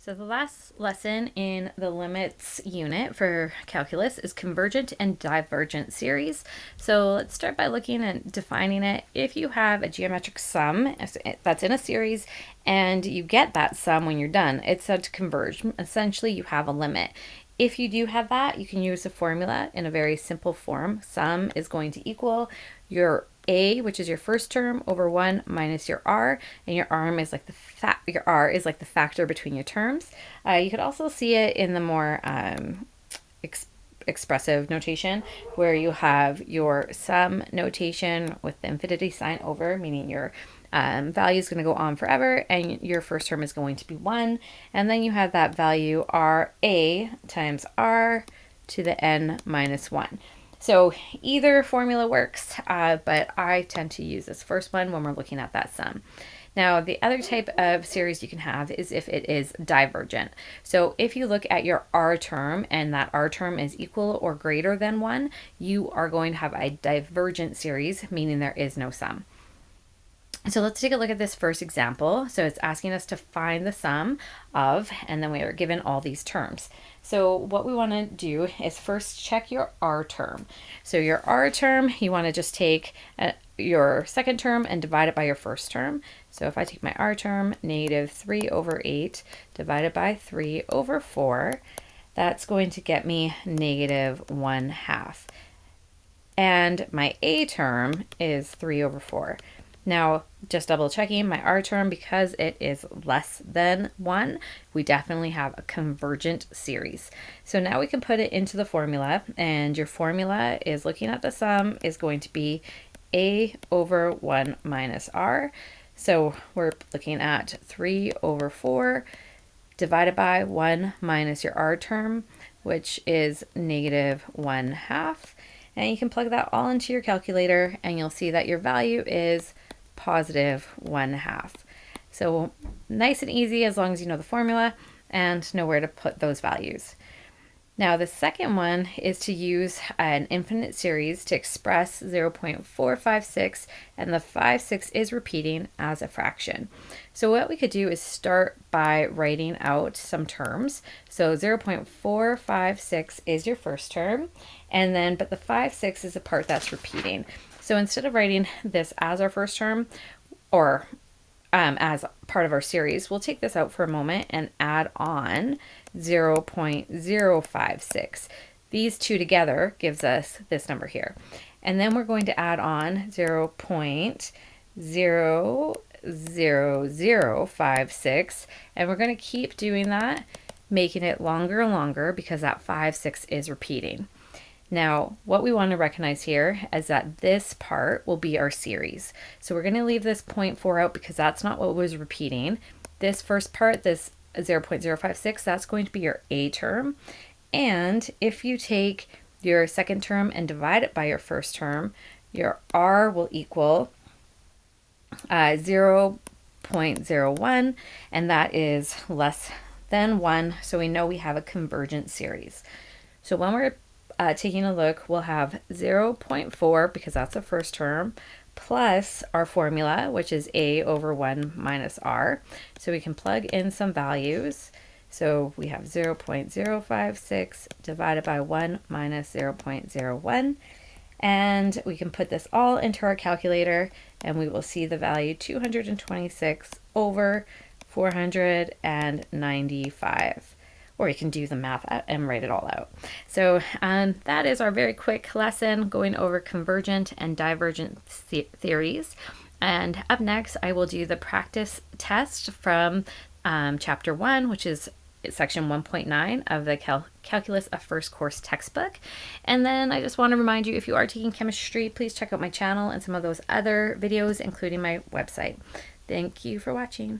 So the last lesson in the limits unit for calculus is convergent and divergent series. So let's start by looking at defining it. If you have a geometric sum that's in a series and you get that sum when you're done, it's said to converge. Essentially, you have a limit. If you do have that, you can use a formula in a very simple form. Sum is going to equal your a, which is your first term, over 1 minus your r, and your r is like the factor between your terms. You could also see it in the more expressive notation, where you have your sum notation with the infinity sign over, meaning your value is going to go on forever, and your first term is going to be 1, and then you have that value ra times r to the n minus 1. So either formula works, but I tend to use this first one when we're looking at that sum. Now, the other type of series you can have is if it is divergent. So if you look at your r term and that r term is equal or greater than 1, you are going to have a divergent series, meaning there is no sum. So let's take a look at this first example. So it's asking us to find the sum of, and then we are given all these terms. So what we want to do is first check your r term. So your r term, you want to just take your second term and divide it by your first term. So if I take my r term, negative 3 over 8 divided by 3 over 4, that's going to get me negative 1/2. And my a term is 3 over 4. Now, just double checking my r term, because it is less than 1, we definitely have a convergent series. So now we can put it into the formula, and your formula is looking at the sum is going to be a over 1 minus r. So we're looking at 3 over 4 divided by 1 minus your r term, which is negative 1/2. And you can plug that all into your calculator, and you'll see that your value is positive 1/2. So nice and easy as long as you know the formula and know where to put those values. Now the second one is to use an infinite series to express 0.456, and the 5/6 is repeating as a fraction. So what we could do is start by writing out some terms. So 0.456 is your first term, and then but the 5/6 is the part that's repeating. So instead of writing this as our first term or as part of our series, we'll take this out for a moment and add on 0.056. These two together gives us this number here. And then we're going to add on 0.00056, and we're going to keep doing that, making it longer and longer because that 5/6 is repeating. Now, what we want to recognize here is that this part will be our series. So we're going to leave this 0.4 out because that's not what was repeating. This first part, this 0.056, that's going to be your a term. And if you take your second term and divide it by your first term, your r will equal 0.01, and that is less than 1. So we know we have a convergent series. So when we're taking a look, we'll have 0.4 because that's the first term, plus our formula, which is a over 1 minus r. So we can plug in some values. So we have 0.056 divided by 1 minus 0.01. And we can put this all into our calculator, and we will see the value 226 over 495. Or you can do the math and write it all out. So that is our very quick lesson going over convergent and divergent theories. And up next, I will do the practice test from chapter 1, which is section 1.9 of the Calculus, a First Course textbook. And then I just want to remind you, if you are taking chemistry, please check out my channel and some of those other videos, including my website. Thank you for watching.